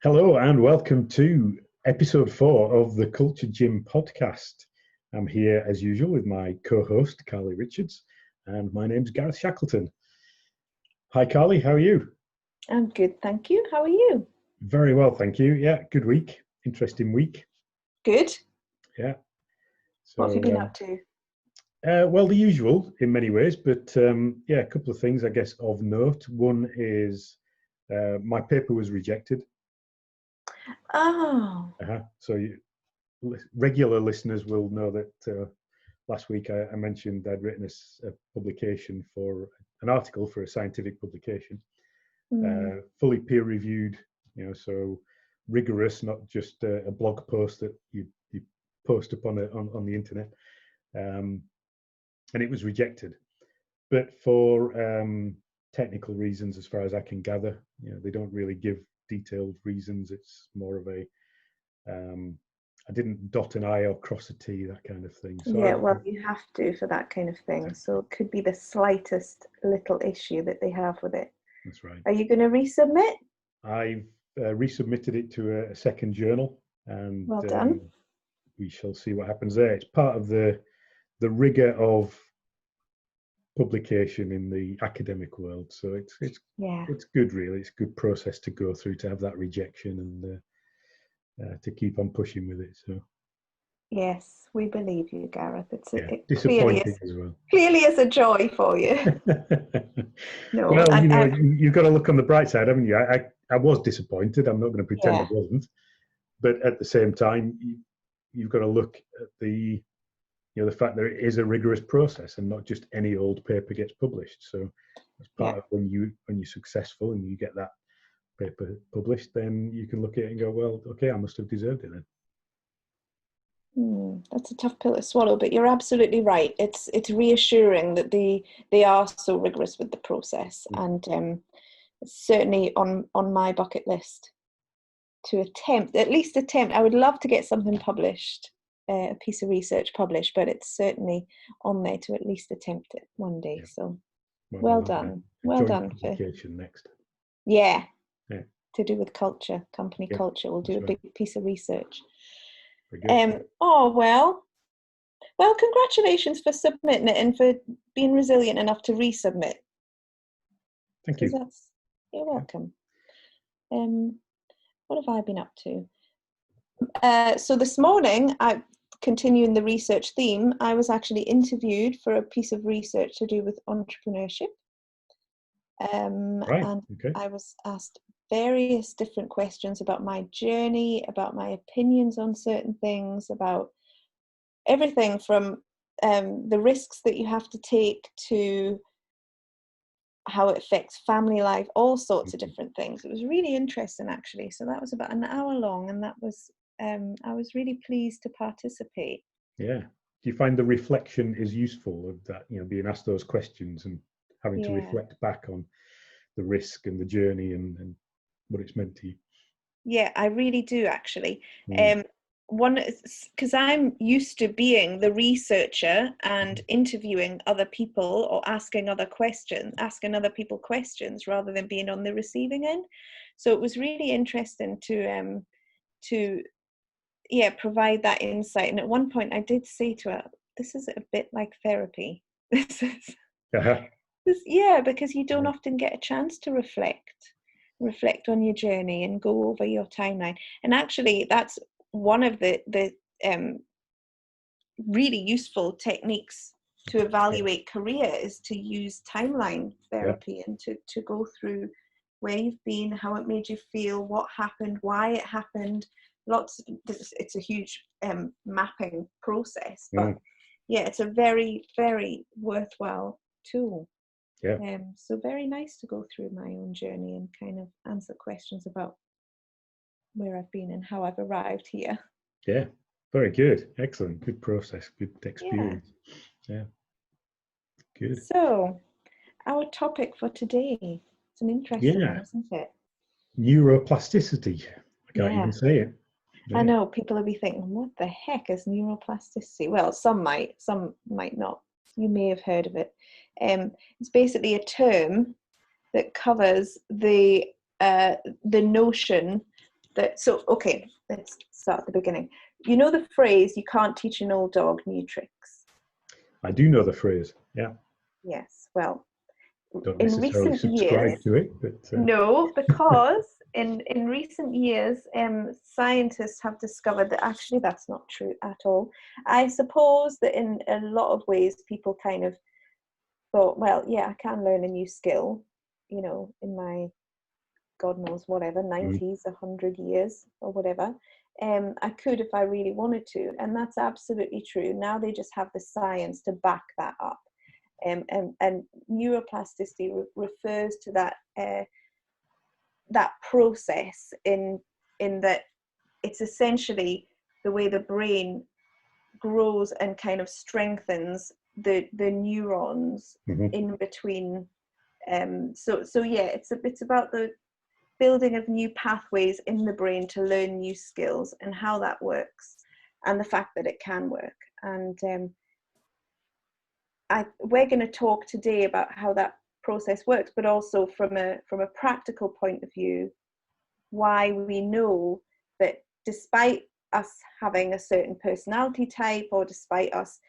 Hello and welcome to episode 4 of the Culture Gym podcast. I'm here as usual with my co-host Carly Richards, and my name's Gareth Shackleton. Hi Carly, how are you? I'm good, thank you. How are you? Very well, thank you. Yeah, good week. Interesting week. Good. Yeah. So, what have you been up to? Well, the usual in many ways, but yeah, a couple of things I guess of note. One is my paper was rejected. Oh. So regular listeners will know that last week I mentioned I'd written a publication for an article for a scientific publication, fully peer-reviewed, so rigorous, not just a blog post that you post up on the internet, and it was rejected. But for technical reasons, as far as I can gather, they don't really give detailed reasons. It's more of a I didn't dot an I or cross a T, that kind of thing. So yeah, well, you have to for that kind of thing. So it could be the slightest little issue that they have with it. That's right. Are you going to resubmit? I've resubmitted it to a second journal, and well done. We shall see what happens there. It's part of the rigor of publication in the academic world. So it's good, really. It's a good process to go through to have that rejection and to keep on pushing with it. So yes, we believe you, Gareth. It disappointing as well. Clearly is a joy for you. No, well, you've got to look on the bright side, haven't you? I was disappointed. I'm not going to pretend I wasn't, but at the same time, you've got to look at the fact that it is a rigorous process and not just any old paper gets published. So as part of when you're successful and you get that paper published, then you can look at it and go, well, okay, I must have deserved it then. That's a tough pill to swallow, but you're absolutely right. It's reassuring that they are so rigorous with the process, and it's certainly on my bucket list to at least attempt. I would love to get something published, a piece of research published, but it's certainly on there to at least attempt it one day. So well done. Well done. Publication next. Yeah. To do with culture, company culture. We'll do a big piece of research. Well, congratulations for submitting it and for being resilient enough to resubmit. Thank you. You're welcome. What have I been up to? So this morning, continuing the research theme, I was actually interviewed for a piece of research to do with entrepreneurship. And I was asked various different questions about my journey, about my opinions on certain things, about everything from the risks that you have to take to how it affects family life, all sorts of different things. It was really interesting, actually. So that was about an hour long, and that was I was really pleased to participate. Yeah. Do you find the reflection is useful of that, being asked those questions and having to reflect back on the risk and the journey and what it's meant to you? Yeah, I really do, actually. Because I'm used to being the researcher and interviewing other people or asking other people questions rather than being on the receiving end. So it was really interesting to provide that insight. And at one point I did say to her, this is a bit like therapy. This is because you don't often get a chance to reflect on your journey and go over your timeline. And actually that's one of the really useful techniques to evaluate career is to use timeline therapy and to go through where you've been, how it made you feel, what happened, why it happened. It's a huge mapping process, but it's a very, very worthwhile tool. So very nice to go through my own journey and kind of answer questions about where I've been and how I've arrived here. Yeah, very good. Excellent. Good process. Good experience. Yeah. Good. So, our topic for today, it's an interesting one, isn't it? Neuroplasticity. I can't even say it. I know, people will be thinking, what the heck is neuroplasticity? Well, some might not. You may have heard of it. It's basically a term that covers the notion Okay, let's start at the beginning. You know the phrase, you can't teach an old dog new tricks? I do know the phrase, yeah. Yes, well, Don't in necessarily recent subscribe years, to it, but... no, because in recent years, scientists have discovered that actually that's not true at all. I suppose that in a lot of ways, people kind of thought, well, yeah, I can learn a new skill, you know, in my, God knows, whatever, 90s, 100 years or whatever. I could if I really wanted to. And that's absolutely true. Now they just have the science to back that up. And neuroplasticity refers to that that process in that it's essentially the way the brain grows and kind of strengthens the neurons in between. So yeah, it's about the building of new pathways in the brain to learn new skills and how that works, and the fact that it can work. And we're going to talk today about how that process works, but also from a practical point of view, why we know that despite us having a certain personality type, or despite us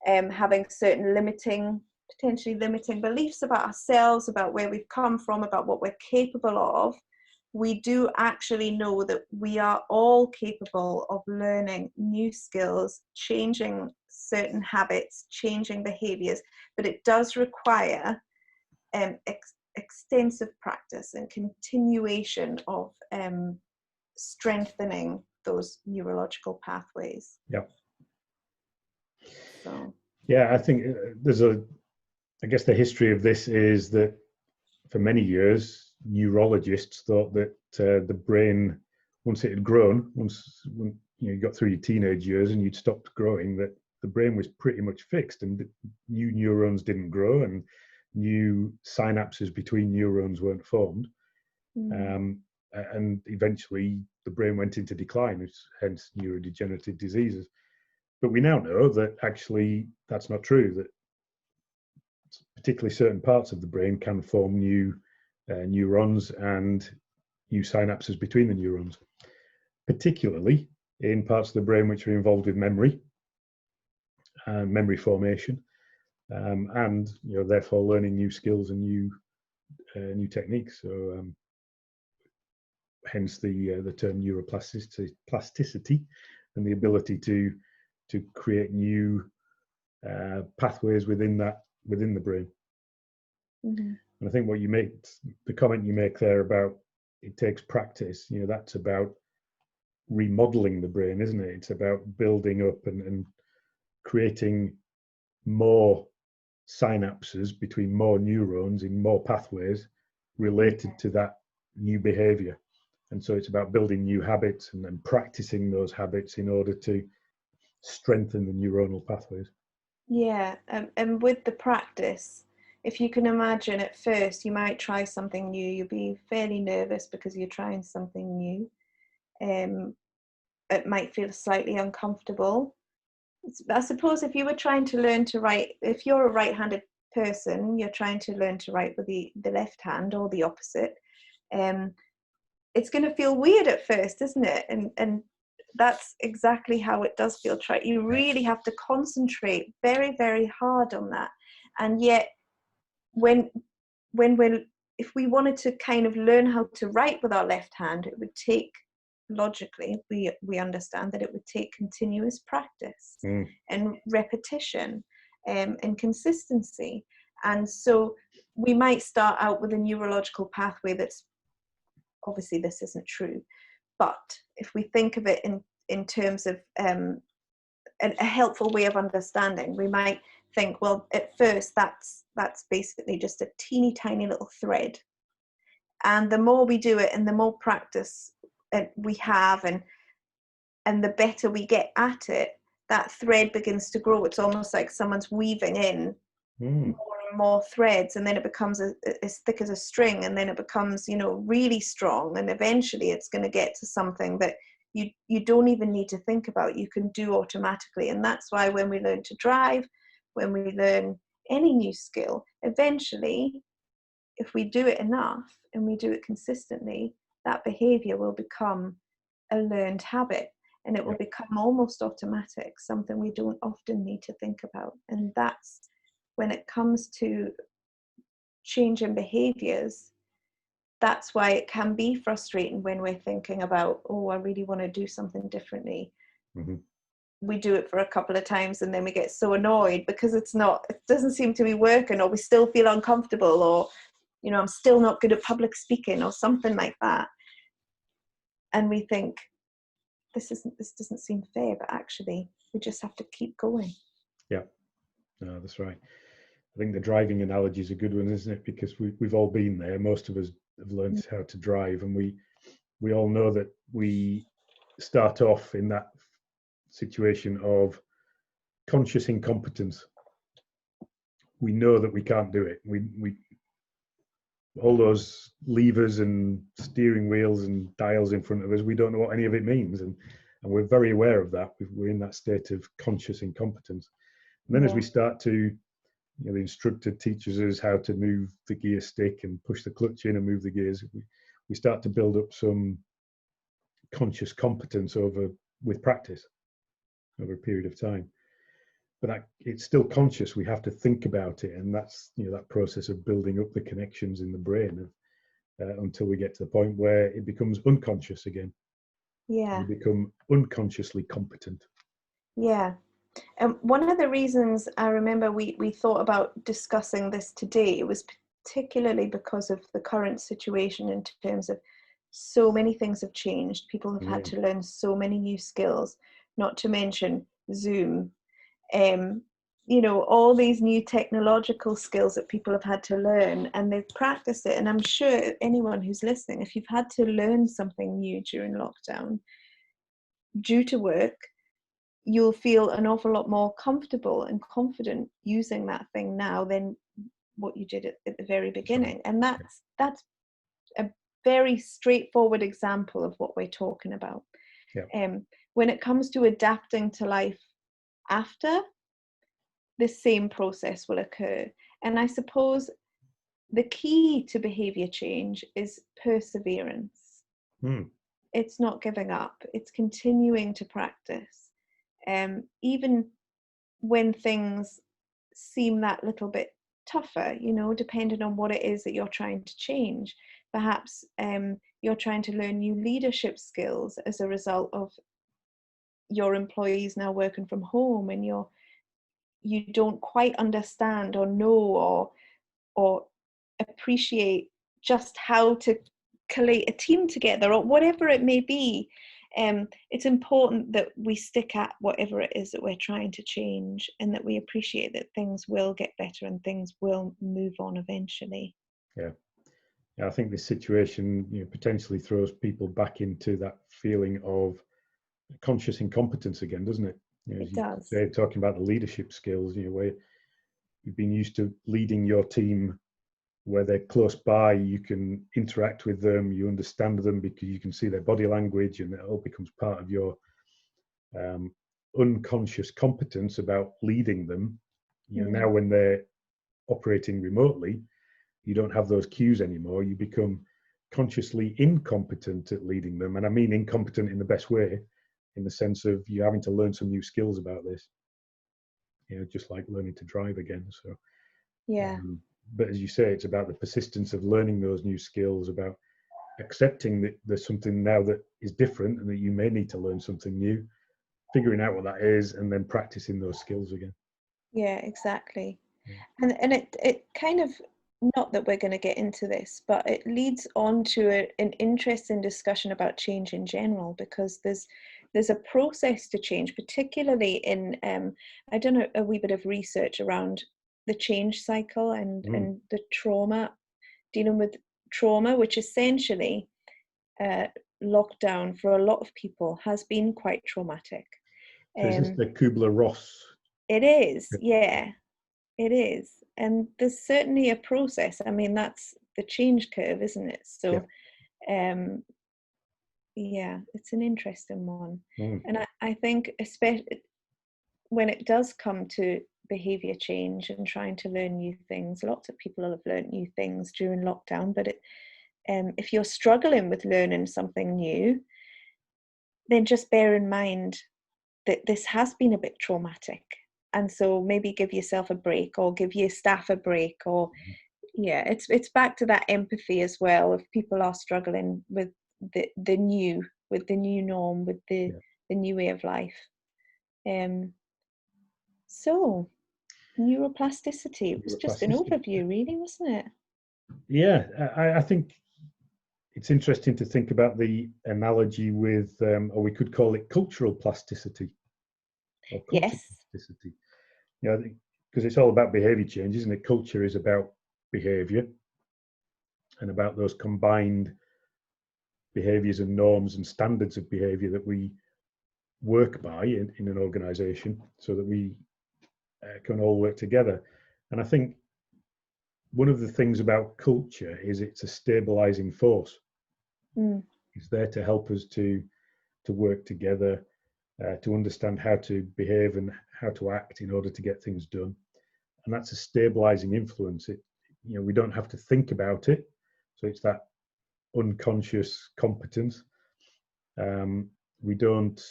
having certain potentially limiting beliefs about ourselves, about where we've come from, about what we're capable of, we do actually know that we are all capable of learning new skills, changing certain habits, changing behaviors, but it does require extensive practice and continuation of strengthening those neurological pathways. Yeah. So. Yeah, I think I guess the history of this is that for many years, neurologists thought that the brain, once it had grown, when you got through your teenage years and you'd stopped growing, that the brain was pretty much fixed and new neurons didn't grow and new synapses between neurons weren't formed. And eventually the brain went into decline, hence neurodegenerative diseases. But we now know that actually that's not true, that particularly certain parts of the brain can form new neurons and new synapses between the neurons, particularly in parts of the brain which are involved with memory formation, and therefore learning new skills and new techniques. So hence the term neuroplasticity, and the ability to create new pathways within the brain. And I think the comment you make there about it takes practice, that's about remodeling the brain, isn't it? It's about building up and creating more synapses between more neurons in more pathways related to that new behavior. And so it's about building new habits and then practicing those habits in order to strengthen the neuronal pathways. Yeah, and with the practice, if you can imagine, at first you might try something new, you'll be fairly nervous because you're trying something new. It might feel slightly uncomfortable. I suppose if you were trying to learn to write, if you're a right-handed person, you're trying to learn to write with the left hand or the opposite, it's going to feel weird at first, isn't it? And that's exactly how it does feel. You really have to concentrate very, very hard on that. And yet, if we wanted to kind of learn how to write with our left hand, it would take, logically, we understand that it would take continuous practice and repetition and consistency. And so we might start out with a neurological pathway that's, obviously this isn't true, but if we think of it in terms of a helpful way of understanding, we might think, well, at first that's basically just a teeny tiny little thread, and the more we do it and the more practice we have and the better we get at it, that thread begins to grow. It's almost like someone's weaving in more and more threads, and then it becomes as thick as a string, and then it becomes really strong, and eventually it's going to get to something that you don't even need to think about, you can do automatically. And that's why when we learn to drive, when we learn any new skill, eventually, if we do it enough and we do it consistently, that behavior will become a learned habit, and it will become almost automatic, something we don't often need to think about. And that's when it comes to change in behaviors, that's why it can be frustrating when we're thinking about, oh, I really want to do something differently. Mm-hmm. We do it for a couple of times and then we get so annoyed because it doesn't seem to be working, or we still feel uncomfortable, or, you know, I'm still not good at public speaking or something like that. And we think, this doesn't seem fair, but actually we just have to keep going. Yeah, no, that's right. I think the driving analogy is a good one, isn't it? Because we've all been there. Most of us have learned how to drive, and we all know that we start off in that situation of conscious incompetence. We know that we can't do it. We all those levers and steering wheels and dials in front of us, we don't know what any of it means, and we're very aware of that. We're in that state of conscious incompetence. And then as we start to, you know, the instructor teaches us how to move the gear stick and push the clutch in and move the gears. We start to build up some conscious competence with practice over a period of time. But it's still conscious. We have to think about it, and that's, you know, that process of building up the connections in the brain until we get to the point where it becomes unconscious again. Yeah. You become unconsciously competent. Yeah. And one of the reasons I remember we thought about discussing this today was particularly because of the current situation in terms of so many things have changed. People have had to learn so many new skills, not to mention Zoom. You know, all these new technological skills that people have had to learn, and they've practiced it. And I'm sure anyone who's listening, if you've had to learn something new during lockdown due to work, you'll feel an awful lot more comfortable and confident using that thing now than what you did at the very beginning. And that's a very straightforward example of what we're talking about. When it comes to adapting to life after, the same process will occur. And I suppose the key to behavior change is perseverance. It's not giving up, it's continuing to practice. Even when things seem that little bit tougher, you know, depending on what it is that you're trying to change. Perhaps you're trying to learn new leadership skills as a result of your employees now working from home, and you don't quite understand or know or appreciate just how to collate a team together, or whatever it may be. It's important that we stick at whatever it is that we're trying to change, and that we appreciate that things will get better and things will move on eventually. Yeah, I think this situation, you know, potentially throws people back into that feeling of conscious incompetence again, doesn't it? You know, it does. They're talking about the leadership skills, you know, where you've been used to leading your team, where they're close by, you can interact with them, you understand them because you can see their body language, and it all becomes part of your unconscious competence about leading them. You know, now when they're operating remotely, you don't have those cues anymore. You become consciously incompetent at leading them. And I mean incompetent in the best way, in the sense of you having to learn some new skills about this. You know, just like learning to drive again. So but as you say, it's about the persistence of learning those new skills, about accepting that there's something now that is different and that you may need to learn something new, figuring out what that is, and then practicing those skills again. Yeah, exactly. And it kind of, not that we're going to get into this, but it leads on to an interesting discussion about change in general, because there's a process to change, particularly in I done a wee bit of research around the change cycle and the trauma, dealing with trauma, which essentially lockdown for a lot of people has been quite traumatic. So is this the Kubler-Ross? It is, yeah, it is. And there's certainly a process. I mean, that's the change curve, isn't it? So yeah, it's an interesting one. And I think especially when it does come to behavior change and trying to learn new things, lots of people have learned new things during lockdown, but if you're struggling with learning something new, then just bear in mind that this has been a bit traumatic. And so maybe give yourself a break, or give your staff a break, or yeah, it's back to that empathy as well. If people are struggling with the new norm, with the new way of life. So neuroplasticity, it was just an overview, really, wasn't it? Yeah, I think it's interesting to think about the analogy with, or we could call it cultural plasticity. Or cultural plasticity. You know, because it's all about behaviour change, isn't it? Culture is about behaviour and about those combined behaviours and norms and standards of behaviour that we work by in an organisation, so that we can all work together. And I think one of the things about culture is it's a stabilising force. It's there to help us to work together, to understand how to behave and how to act in order to get things done. And that's a stabilizing influence. We don't have to think about it. So it's that unconscious competence. We don't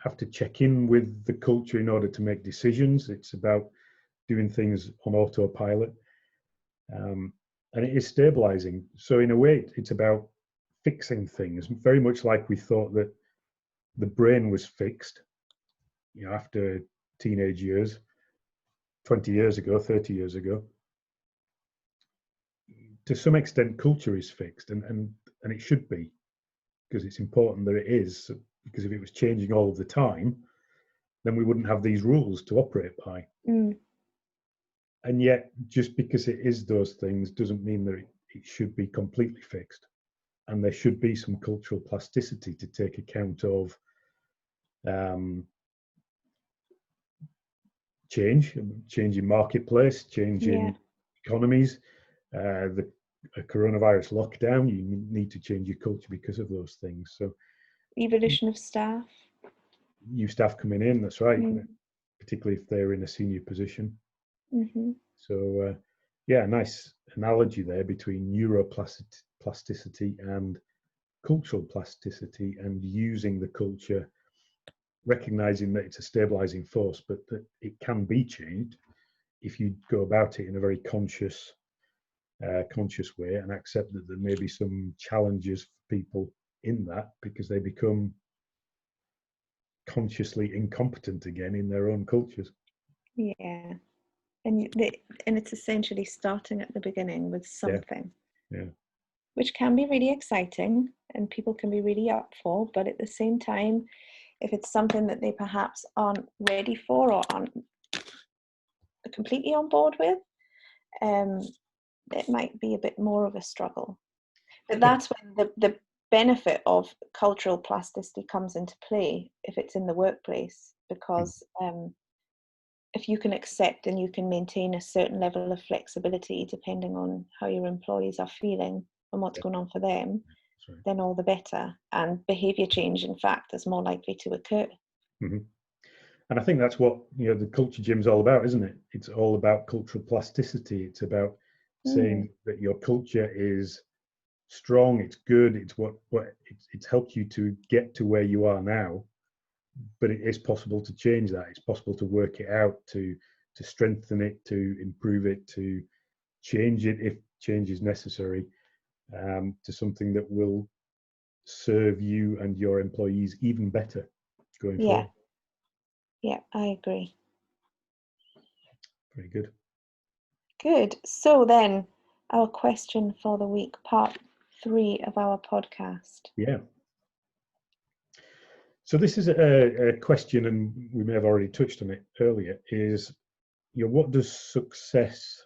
have to check in with the culture in order to make decisions. It's about doing things on autopilot. And it is stabilizing. So in a way, it's about fixing things, very much like we thought that the brain was fixed, after teenage years, 20 years ago, 30 years ago. To some extent, culture is fixed, and it should be, because it's important that it is, because if it was changing all of the time, then we wouldn't have these rules to operate by. And yet, just because it is those things doesn't mean that it should be completely fixed. And there should be some cultural plasticity to take account of change in marketplace, change in economies, the coronavirus lockdown. You need to change your culture because of those things. So evolution of staff, new staff coming in, that's right, particularly if they're in a senior position. So nice analogy there between neuroplasticity and cultural plasticity, and using the culture, recognizing that it's a stabilizing force, but that it can be changed if you go about it in a very conscious way, and accept that there may be some challenges for people in that, because they become consciously incompetent again in their own cultures. Yeah, and it's essentially starting at the beginning with something. Yeah. Which can be really exciting and people can be really up for, but at the same time, if it's something that they perhaps aren't ready for or aren't completely on board with, it might be a bit more of a struggle. But that's when the benefit of cultural plasticity comes into play, if it's in the workplace, because if you can accept and you can maintain a certain level of flexibility depending on how your employees are feeling and what's going on for them, then all the better. And behaviour change, in fact, is more likely to occur. And I think that's what the culture gym's all about, isn't it? It's all about cultural plasticity. It's about saying that your culture is strong, it's good, it's it's helped you to get to where you are now, but it is possible to change that. It's possible to work it out, to strengthen it, to improve it, to change it if change is necessary, to something that will serve you and your employees even better going forward. Yeah, I agree. Very good. Good. So then, our question for the week, part 3 of our podcast. Yeah. So this is a question, and we may have already touched on it earlier, is, what does success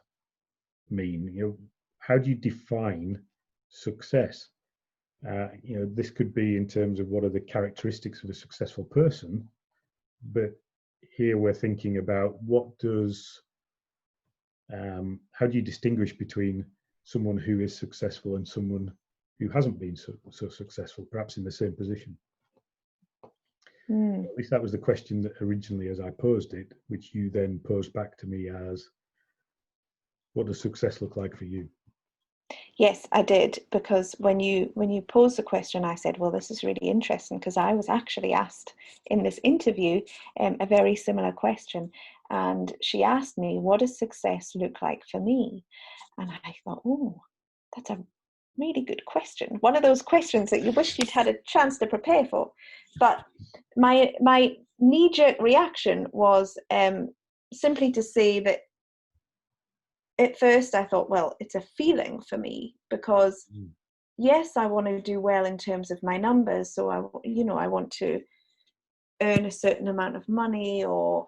mean? How do you define success? This could be in terms of what are the characteristics of a successful person, but here we're thinking about how do you distinguish between someone who is successful and someone who hasn't been so successful, perhaps in the same position? At least that was the question that originally, as I posed it, which you then posed back to me as, what does success look like for you? Yes, I did, because when you posed the question, I said, well, this is really interesting, because I was actually asked in this interview a very similar question, and she asked me, what does success look like for me? And I thought, oh, that's a really good question. One of those questions that you wish you'd had a chance to prepare for. But my knee-jerk reaction was simply to say that at first I thought, well, it's a feeling for me, because yes, I want to do well in terms of my numbers. So I want to earn a certain amount of money, or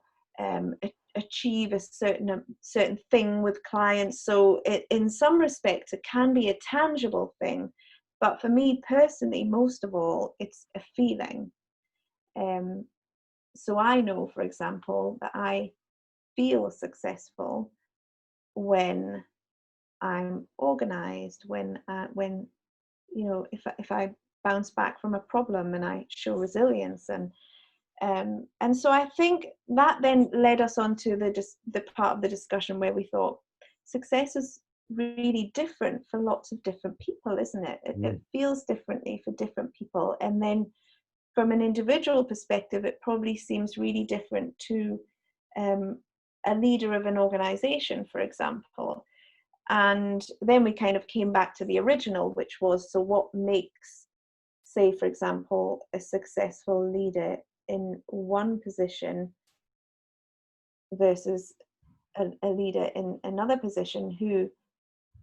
achieve a certain thing with clients. So in some respects, it can be a tangible thing. But for me personally, most of all, it's a feeling. So I know, for example, that I feel successful when I'm organized, when if I bounce back from a problem and I show resilience, and so I think that then led us on to the part of the discussion where we thought success is really different for lots of different people, isn't it? It feels differently for different people, and then from an individual perspective, it probably seems really different to a leader of an organization, for example. And then we kind of came back to the original, which was, so what makes, say, for example, a successful leader in one position versus a leader in another position who,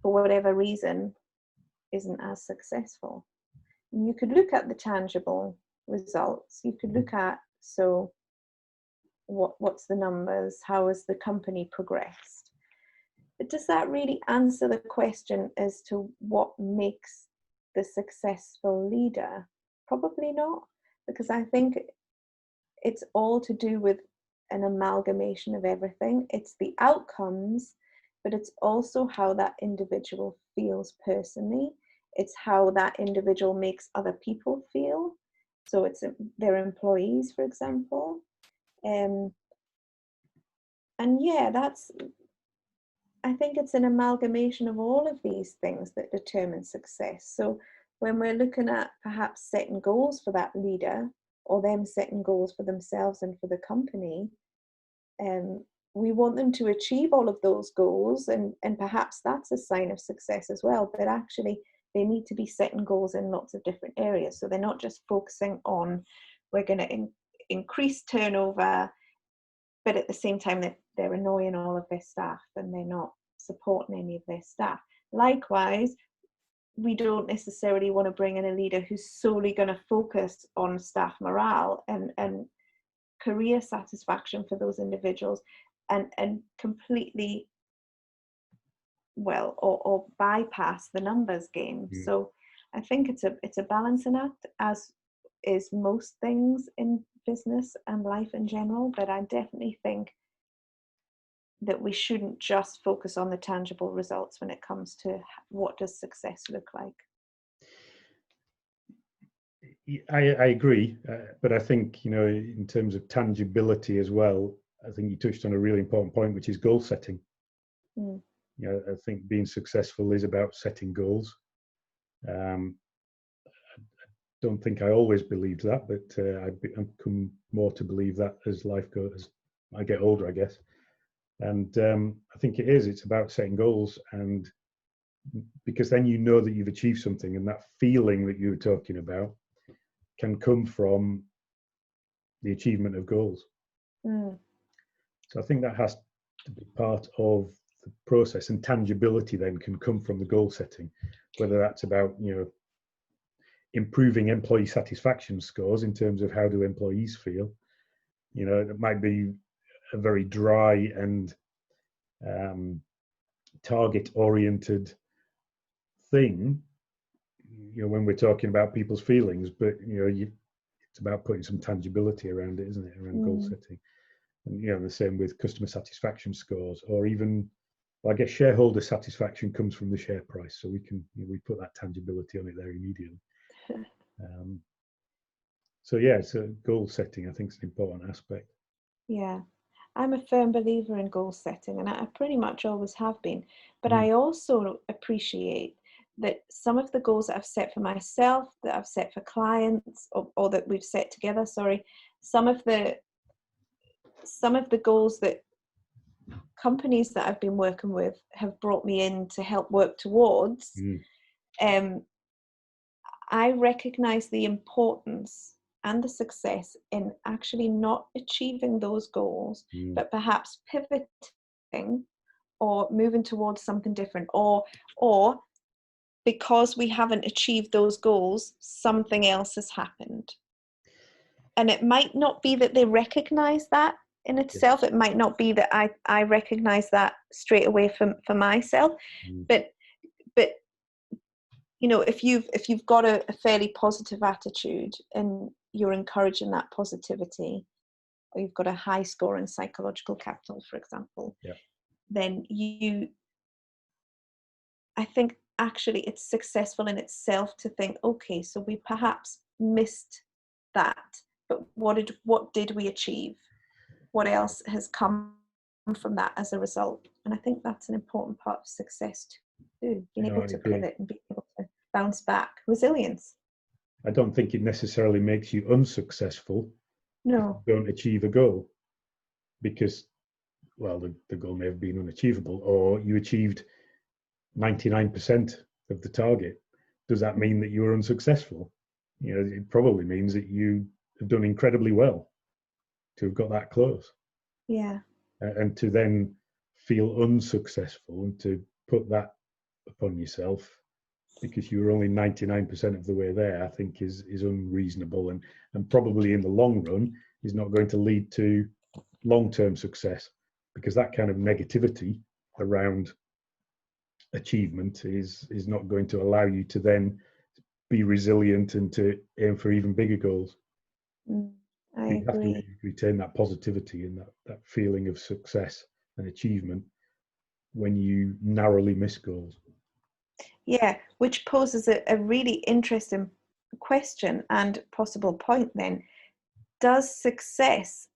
for whatever reason, isn't as successful. And you could look at the tangible results. You could look at, so what's the numbers? How has the company progressed? But does that really answer the question as to what makes the successful leader? Probably not, because I think it's all to do with an amalgamation of everything. It's the outcomes, but it's also how that individual feels personally. It's how that individual makes other people feel. So it's their employees, for example. And yeah, I think it's an amalgamation of all of these things that determine success. So when we're looking at perhaps setting goals for that leader, or them setting goals for themselves and for the company, we want them to achieve all of those goals, and perhaps that's a sign of success as well. But actually, they need to be setting goals in lots of different areas. So they're not just focusing on, we're going to increase turnover, but at the same time they're annoying all of their staff and they're not supporting any of their staff. Likewise, we don't necessarily want to bring in a leader who's solely going to focus on staff morale and career satisfaction for those individuals, and completely, well, or bypass the numbers game. So I think it's a balancing act, as is most things in business and life in general. But I definitely think that we shouldn't just focus on the tangible results when it comes to what does success look like. I agree, but I think, in terms of tangibility as well, I think you touched on a really important point, which is goal setting. I think being successful is about setting goals. I don't think I always believed that, but I've come more to believe that as life goes, as I get older, I guess. And I think it's about setting goals, and because then you know that you've achieved something, and that feeling that you were talking about can come from the achievement of goals. So I think that has to be part of the process, and tangibility then can come from the goal setting, whether that's about improving employee satisfaction scores in terms of how do employees feel. It might be a very dry and target oriented thing, when we're talking about people's feelings, but it's about putting some tangibility around it, isn't it, around goal setting. And the same with customer satisfaction scores, or even, well, I guess shareholder satisfaction comes from the share price, so we can we put that tangibility on it there immediately. So goal setting, I think, is an important aspect. Yeah, I'm a firm believer in goal setting, and I pretty much always have been. But I also appreciate that some of the goals that I've set for myself, that I've set for clients, or that we've set together, sorry, some of the goals that companies that I've been working with have brought me in to help work towards, I recognize the importance and the success in actually not achieving those goals, but perhaps pivoting or moving towards something different, or because we haven't achieved those goals, something else has happened. And it might not be that they recognize that in itself. It might not be that I recognize that straight away for myself, but you know, if you've got a fairly positive attitude and you're encouraging that positivity, or you've got a high score in psychological capital, for example, then I think actually it's successful in itself to think, okay, so we perhaps missed that, but what did we achieve? What else has come from that as a result? And I think that's an important part of success too, being able to pivot and being able to bounce back. Resilience. I don't think it necessarily makes you unsuccessful if you don't achieve a goal, because, well, the goal may have been unachievable, or you achieved 99% of the target. Does that mean that you were unsuccessful? You know, it probably means that you have done incredibly well to have got that close. Yeah. And to then feel unsuccessful and to put that upon yourself because you were only 99% of the way there, I think is unreasonable, and probably in the long run is not going to lead to long-term success, because that kind of negativity around achievement is not going to allow you to then be resilient and to aim for even bigger goals. You have to retain that positivity and that feeling of success and achievement when you narrowly miss goals. Yeah, which poses a really interesting question and possible point then. Does success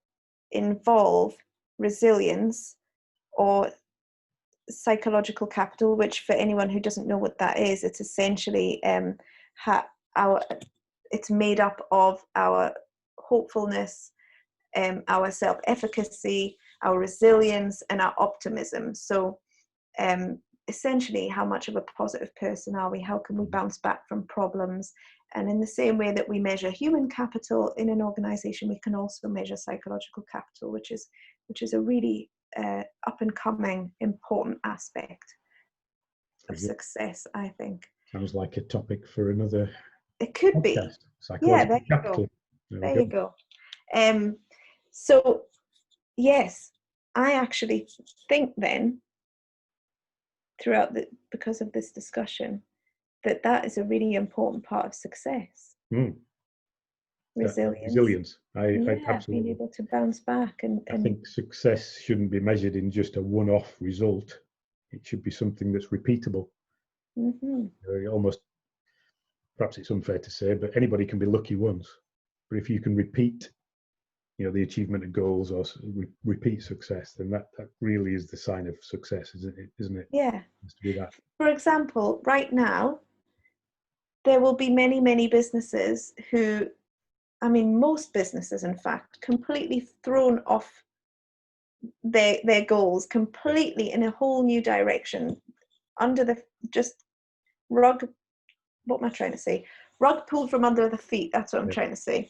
involve resilience or psychological capital, which for anyone who doesn't know what that is, it's essentially it's made up of our hopefulness, our self-efficacy, our resilience, and our optimism. So essentially, how much of a positive person are we? How can we bounce back from problems? And in the same way that we measure human capital in an organization, we can also measure psychological capital, which is a really up and coming important aspect of success, I think. Sounds like a topic for another. It could podcast. be. Psychological capital. There you go. So yes, I actually think then, because of this discussion, that is a really important part of success. Resilience. I absolutely. Being able to bounce back and I think success shouldn't be measured in just a one-off result. It should be something that's repeatable. Almost, perhaps it's unfair to say, but anybody can be lucky once. But if you can repeat, the achievement of goals or repeat success, then that really is the sign of success, isn't it? Yeah. It has to be that. For example, right now, there will be many, many businesses who, most businesses, in fact, completely thrown off their goals, completely in a whole new direction, under the just rug. What am I trying to say? Rug pulled from under the feet. That's what I'm trying to say.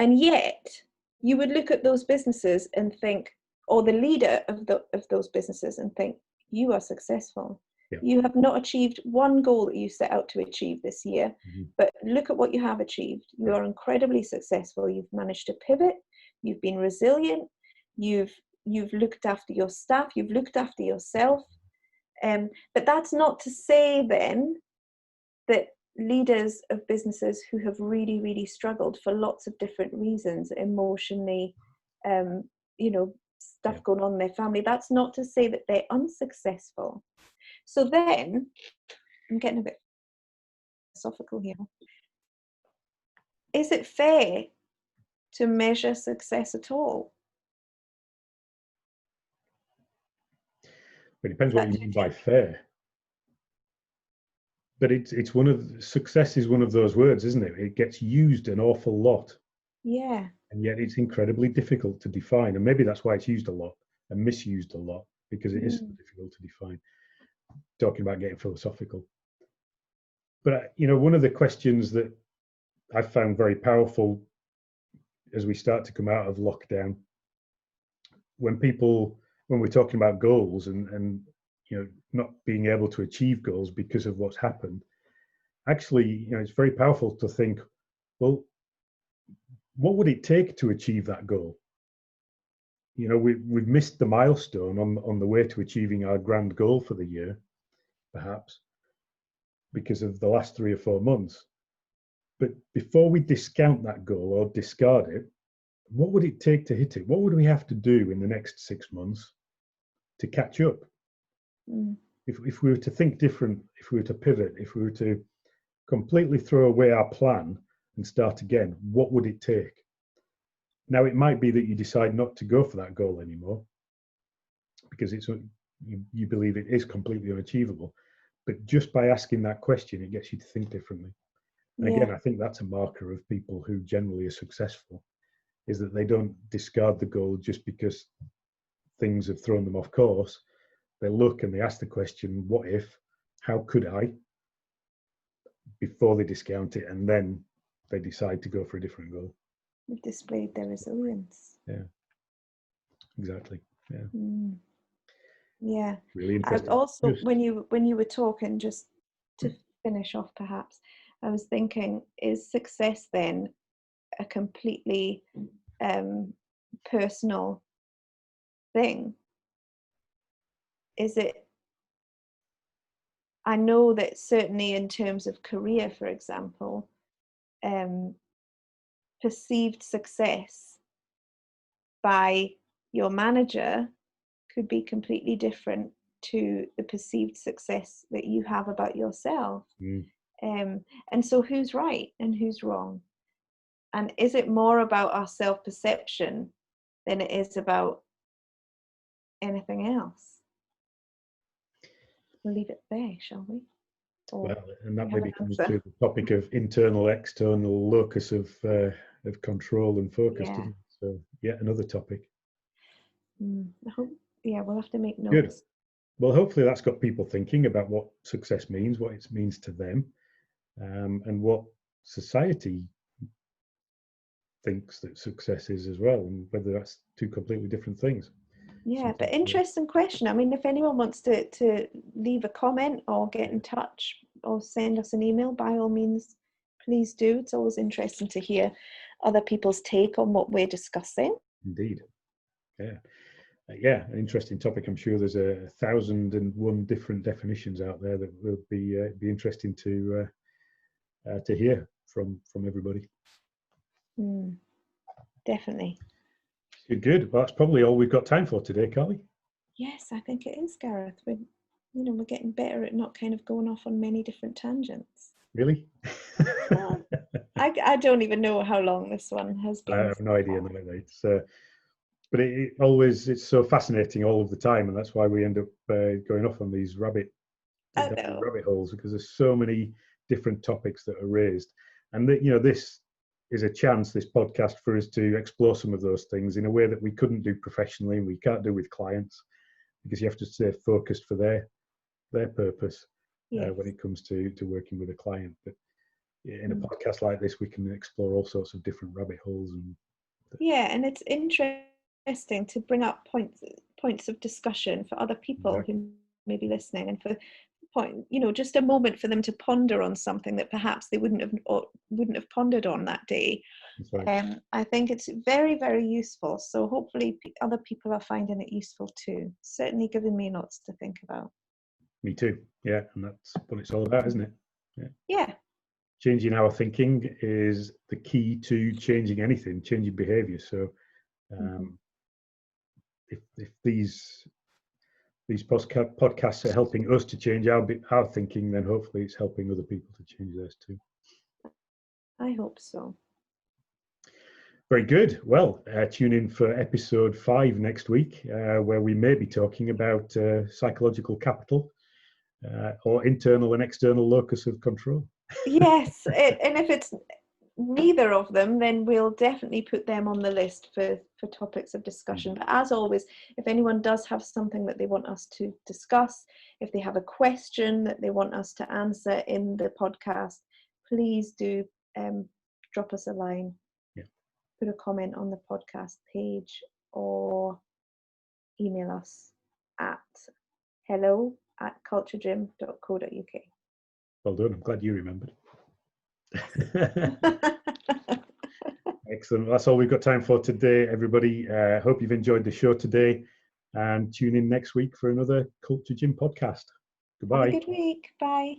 And yet, you would look at those businesses and think, or the leader of those businesses, and think, you are successful. Yeah. You have not achieved one goal that you set out to achieve this year, but look at what you have achieved. You are incredibly successful. You've managed to pivot. You've been resilient. You've looked after your staff. You've looked after yourself. But that's not to say then that leaders of businesses who have really, really struggled for lots of different reasons, emotionally, stuff going on in their family, that's not to say that they're unsuccessful. So then, I'm getting a bit philosophical here. Is it fair to measure success at all? It depends what you mean by fair. But it's one of success is one of those words, isn't it? It gets used an awful lot, Yeah. and yet it's incredibly difficult to define. And maybe that's why it's used a lot and misused a lot, because it is so difficult to define. Talking about getting philosophical. But one of the questions that I found very powerful as we start to come out of lockdown, when we're talking about goals and not being able to achieve goals because of what's happened, actually, it's very powerful to think, well, what would it take to achieve that goal? We've missed the milestone on the way to achieving our grand goal for the year, perhaps, because of the last 3 or 4 months. But before we discount that goal or discard it, what would it take to hit it? What would we have to do in the next 6 months to catch up? If we were to think different, if we were to pivot, if we were to completely throw away our plan and start again, what would it take? Now, it might be that you decide not to go for that goal anymore because you believe it is completely unachievable. But just by asking that question, it gets you to think differently. And again, I think that's a marker of people who generally are successful, is that they don't discard the goal just because things have thrown them off course. They look and they ask the question, what if, how could I, before they discount it, and then they decide to go for a different goal. We've displayed their resilience. Yeah, exactly. Yeah. Yeah. Really interesting. Also, when you were talking, just to finish off, perhaps, I was thinking, is success then a completely personal thing? Is it? I know that certainly in terms of career, for example, perceived success by your manager could be completely different to the perceived success that you have about yourself. And so who's right and who's wrong? And is it more about our self-perception than it is about anything else? We'll leave it there, shall we? Well, and that maybe comes to the topic of internal, external locus of control and focus, doesn't it? So, yet another topic. I hope, we'll have to make notes. Good. Well, hopefully that's got people thinking about what success means, what it means to them, and what society thinks that success is as well, and whether that's two completely different things. Yeah, but interesting question. I mean, if anyone wants to leave a comment or get in touch or send us an email, by all means, please do. It's always interesting to hear other people's take on what we're discussing. Indeed. Yeah, an interesting topic. I'm sure there's 1,001 different definitions out there that will be interesting to hear from everybody. Definitely. Good. Well, that's probably all we've got time for today, Carly. Yes, I think it is, Gareth. We're getting better at not kind of going off on many different tangents. Really? I don't even know how long this one has been. I have no idea. But it's so fascinating all of the time, and that's why we end up going off on these rabbit holes, because there's so many different topics that are raised, and that this is a chance, this podcast, for us to explore some of those things in a way that we couldn't do professionally and we can't do with clients, because you have to stay focused for their purpose when it comes to working with a client. But in a podcast like this, we can explore all sorts of different rabbit holes. And it's interesting to bring up points of discussion for other people who may be listening, and for just a moment for them to ponder on something that perhaps they wouldn't have pondered on that day. Right. I think it's very, very useful. So hopefully other people are finding it useful too. Certainly giving me lots to think about. Me too. Yeah, and that's what it's all about, isn't it? Yeah. Changing our thinking is the key to changing anything, changing behaviour. So if these podcasts are helping us to change our thinking, then hopefully it's helping other people to change theirs too. I hope so. Very good. Well, tune in for episode 5 next week, where we may be talking about psychological capital or internal and external locus of control. Yes, and if it's neither of them, then we'll definitely put them on the list for topics of discussion. But as always, if anyone does have something that they want us to discuss, if they have a question that they want us to answer in the podcast, please do drop us a line, put a comment on the podcast page, or email us at hello@culturegym.co.uk. Well done, I'm glad you remembered. Excellent. That's all we've got time for today, everybody. Hope you've enjoyed the show today, and tune in next week for another Culture Gym podcast. Goodbye. Have a good week. Bye.